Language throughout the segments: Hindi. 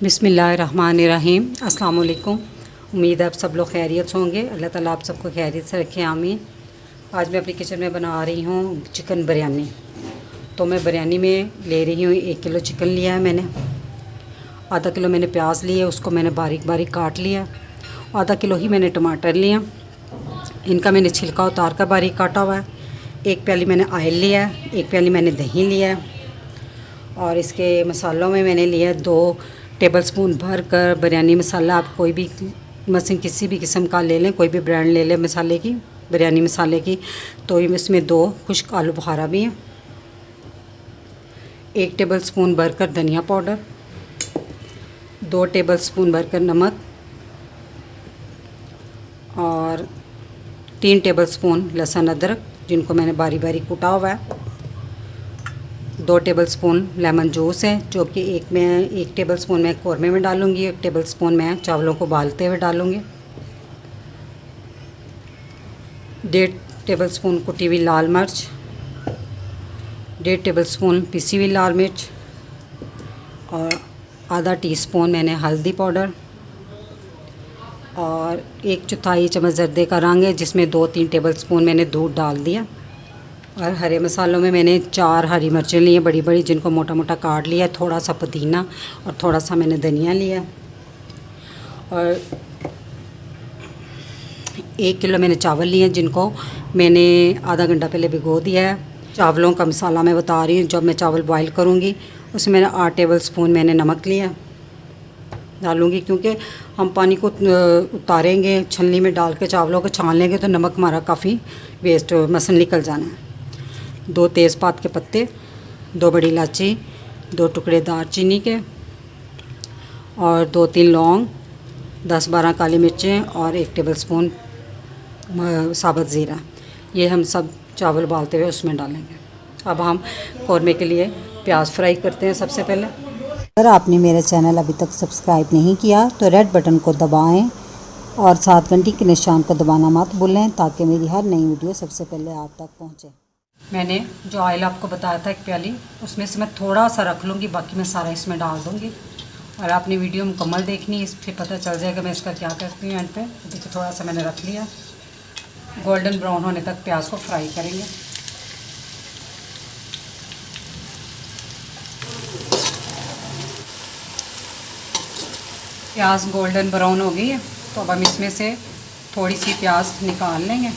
बिस्मिल्लाहिर्रहमानिर्रहीम। अस्सलाम वालेकुम। उम्मीद है आप सब लोग खैरियत से होंगे। अल्लाह ताला आप सबको खैरियत से रखे, आमीन। आज मैं अपनी किचन में बना रही हूँ चिकन बिरयानी। तो मैं बिरयानी में ले रही हूँ 1 किलो चिकन लिया है मैंने। आधा किलो मैंने प्याज लिए, उसको मैंने बारीक बारीक काट लिया। आधा किलो ही मैंने टमाटर लिया, इनका मैंने छिलका उतार कर बारीक काटा हुआ है। 1 प्याली मैंने ऑयल लिया है, 1 प्याली मैंने दही लिया है। और इसके मसालों में मैंने लिया 2 टेबलस्पून भर कर बिरयानी मसाला। आप कोई भी मशीन किसी भी किस्म का ले लें, कोई भी ब्रांड ले लें मसाले की, बिरयानी मसाले की। तो इसमें 2 खुश्क आलू बुखारा भी हैं। 1 टेबलस्पून भर कर धनिया पाउडर, 2 टेबलस्पून भर कर नमक और 3 टेबलस्पून लहसुन अदरक जिनको मैंने बारी बारी कूटा हुआ है। 2 टेबलस्पून लेमन जूस है जो कि 1 टेबलस्पून मैं कौरमे में डालूँगी, 1 टेबलस्पून मैं चावलों को उबालते हुए डालूँगी। 1.5 टेबलस्पून कुटी हुई लाल मिर्च, 1.5 टेबलस्पून पिसी हुई लाल मिर्च और आधा टीस्पून मैंने हल्दी पाउडर और 1/4 चम्मच जर्दे का रंग है जिसमें 2-3 टेबलस्पून मैंने दूध डाल दिया। और हरे मसालों में मैंने 4 हरी मिर्चें ली हैं बड़ी बड़ी, जिनको मोटा मोटा काट लिया। थोड़ा सा पुदीना और थोड़ा सा मैंने धनिया लिया। और 1 किलो मैंने चावल लिए हैं जिनको मैंने आधा घंटा पहले भिगो दिया है। चावलों का मसाला मैं बता रही हूँ। जब मैं चावल बॉईल करूँगी उसमें मैंने 8 टेबलस्पून मैंने नमक लिया डालूँगी, क्योंकि हम पानी को उतारेंगे, छलनी में डाल के चावलों को छान लेंगे तो नमक हमारा काफ़ी वेस्ट मसल निकल जाना है। 2 तेज़पात के पत्ते, 2 बड़ी इलायची, 2 टुकड़े दालचीनी के और 2-3 लौंग, 10-12 काली मिर्चें और 1 टेबलस्पून साबुत ज़ीरा। ये हम सब चावल उबालते हुए उसमें डालेंगे। अब हम कौरमे के लिए प्याज फ्राई करते हैं। सबसे पहले अगर आपने मेरा चैनल अभी तक सब्सक्राइब नहीं किया तो रेड बटन को दबाएं और साथ घंटी के निशान को दबाना मत भूलें ताकि मेरी हर नई वीडियो सबसे पहले आप तक पहुंचे। मैंने जो ऑयल आपको बताया था 1 प्याली, उसमें से मैं थोड़ा सा रख लूँगी, बाकी मैं सारा इसमें डाल दूँगी। और आपने वीडियो मुकम्मल देखनी है, इससे पता चल जाएगा मैं इसका क्या करती हूँ। एंड पे देखिए थोड़ा सा मैंने रख लिया। गोल्डन ब्राउन होने तक प्याज को फ्राई करेंगे। प्याज गोल्डन ब्राउन हो गई है तो अब हम इसमें से थोड़ी सी प्याज निकाल लेंगे।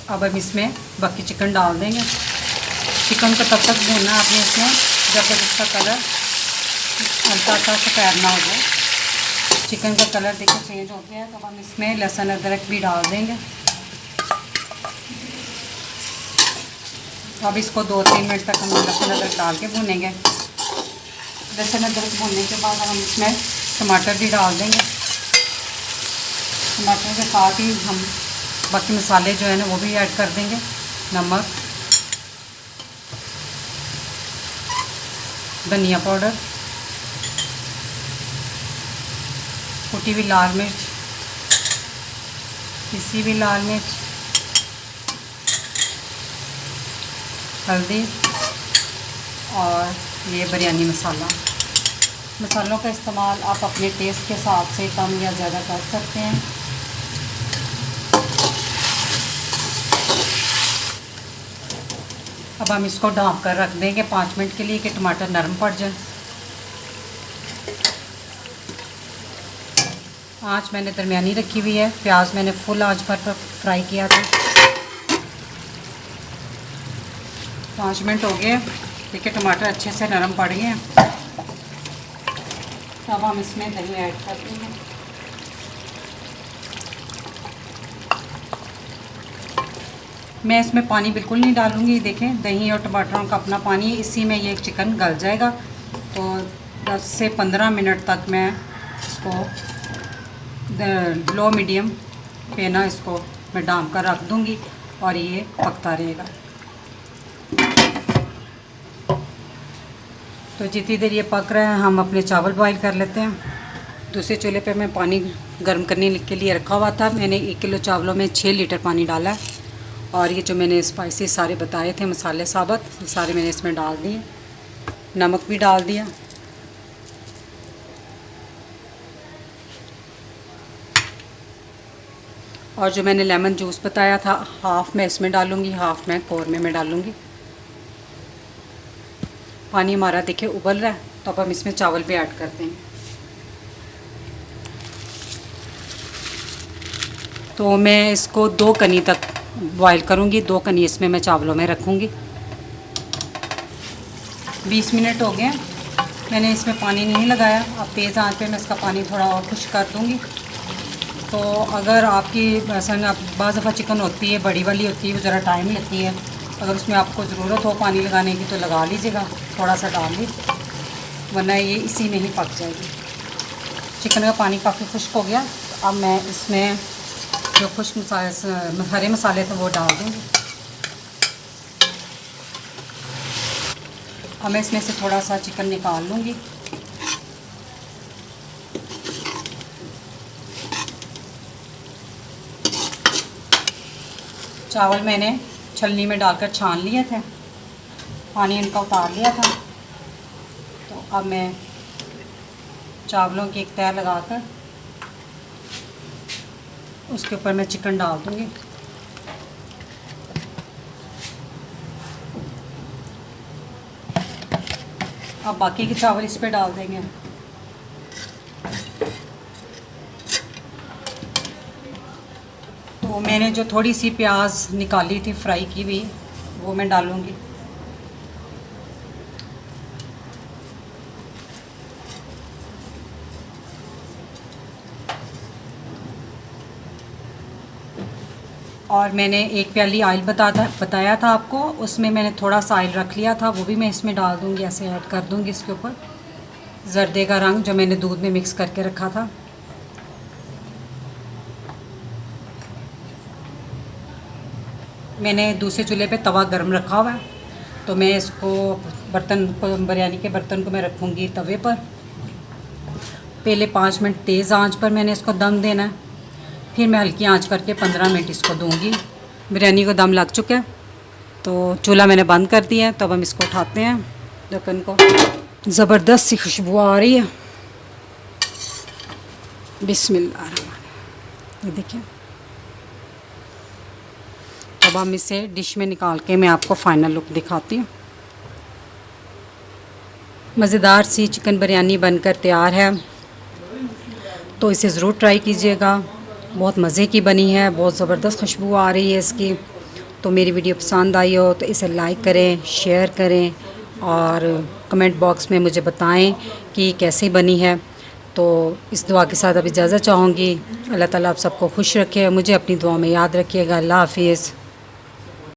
अब हम इसमें बाकी चिकन डाल देंगे। चिकन को तब तक भूनना आपने इसमें जब तक इसका कलर हल्का सा सफ़ेद ना हो जाए। चिकन का कलर देखिए चेंज हो गया है तो हम इसमें लहसुन अदरक भी डाल देंगे। अब इसको 2-3 मिनट तक हम लहसुन अदरक डाल के भूनेंगे। लहसुन अदरक भूनने के बाद हम इसमें टमाटर भी डाल देंगे। टमाटर के साथ ही हम बाकी मसाले जो है ना वो भी ऐड कर देंगे। नमक, धनिया पाउडर, कुटी हुई लाल मिर्च, पिसी हुई लाल मिर्च, हल्दी और ये बिरयानी मसाला। मसालों का इस्तेमाल आप अपने टेस्ट के हिसाब से कम या ज़्यादा कर सकते हैं। अब हम इसको ढाँप कर रख देंगे 5 मिनट के लिए कि टमाटर नरम पड़ जाए। आँच मैंने दरमियानी रखी हुई है। प्याज मैंने फुल आँच पर फ्राई किया था। 5 मिनट हो गए। देखिए टमाटर अच्छे से नरम पड़ गए हैं। अब हम इसमें दही ऐड कर देंगे। मैं इसमें पानी बिल्कुल नहीं डालूँगी। देखें दही और टमाटरों का अपना पानी है, इसी में ये चिकन गल जाएगा। तो 10 से 15 मिनट तक मैं इसको लो मीडियम पे ना इसको मैं ढाँप कर रख दूँगी और ये पकता रहेगा। तो जितनी देर ये पक रहा है हम अपने चावल बॉईल कर लेते हैं। दूसरे चूल्हे पे मैं पानी गर्म करने के लिए रखा हुआ था। मैंने 1 किलो चावलों में 6 लीटर पानी डाला है। और ये जो मैंने स्पाइसी सारे बताए थे मसाले साबुत, सारे मैंने इसमें डाल दिए। नमक भी डाल दिया। और जो मैंने लेमन जूस बताया था, हाफ़ मैं इसमें डालूँगी, हाफ़ मैं कौरमे में डालूँगी। पानी हमारा देखिए उबल रहा है, तो अब हम इसमें चावल भी ऐड करते हैं। तो मैं इसको 2 कनी तक बॉईल करूँगी, 2 कनी इसमें मैं चावलों में रखूँगी। 20 मिनट हो गए, मैंने इसमें पानी नहीं लगाया। अब तेज़ आंच पे मैं इसका पानी थोड़ा और खुश कर दूँगी। तो अगर आपकी बाज़ दफ़ा चिकन होती है, बड़ी वाली होती है, वो ज़रा टाइम लेती है। अगर उसमें आपको ज़रूरत हो पानी लगाने की तो लगा लीजिएगा, थोड़ा सा डाल लीजिए, वरना ये इसी में ही पक जाएगी। चिकन का पानी काफ़ी खुश्क हो गया। अब मैं इसमें जो खुश्क मसाले, हरे मसाले थे वो डाल दूँगी। अब मैं इसमें से थोड़ा सा चिकन निकाल लूँगी। चावल मैंने छलनी में डालकर छान लिए थे, पानी इनका उतार लिया था। तो अब मैं चावलों की एक तह लगाकर उसके ऊपर मैं चिकन डाल दूँगी। अब बाकी के चावल इस पे डाल देंगे। तो मैंने जो थोड़ी सी प्याज निकाली थी फ्राई की हुई, वो मैं डालूँगी। और मैंने 1 प्याली ऑयल बताया था आपको, उसमें मैंने थोड़ा सा ऑयल रख लिया था, वो भी मैं इसमें डाल दूँगी, ऐसे ऐड कर दूँगी इसके ऊपर। ज़र्दे का रंग जो मैंने दूध में मिक्स करके रखा था। मैंने दूसरे चूल्हे पे तवा गर्म रखा हुआ है, तो मैं इसको बिरयानी के बर्तन को मैं रखूँगी तवे पर। पहले 5 मिनट तेज़ आंच पर मैंने इसको दम देना है, फिर मैं हल्की आंच करके 15 मिनट इसको दूँगी। बिरयानी को दम लग चुका है, तो चूल्हा मैंने बंद कर दिया है। तो अब हम इसको उठाते हैं ढक्कन को। ज़बरदस्त सी खुशबू आ रही है। बिस्मिल्लाह, ये देखिए। अब हम इसे डिश में निकाल के मैं आपको फ़ाइनल लुक दिखाती हूँ। मज़ेदार सी चिकन बिरयानी बनकर तैयार है, तो इसे ज़रूर ट्राई कीजिएगा। बहुत मज़े की बनी है, बहुत ज़बरदस्त खुशबू आ रही है इसकी। तो मेरी वीडियो पसंद आई हो तो इसे लाइक करें, शेयर करें और कमेंट बॉक्स में मुझे बताएं कि कैसी बनी है। तो इस दुआ के साथ अब इजाज़त चाहूँगी। अल्लाह ताला आप सबको खुश रखे, मुझे अपनी दुआ में याद रखिएगा। अल्लाह हाफ़िज़।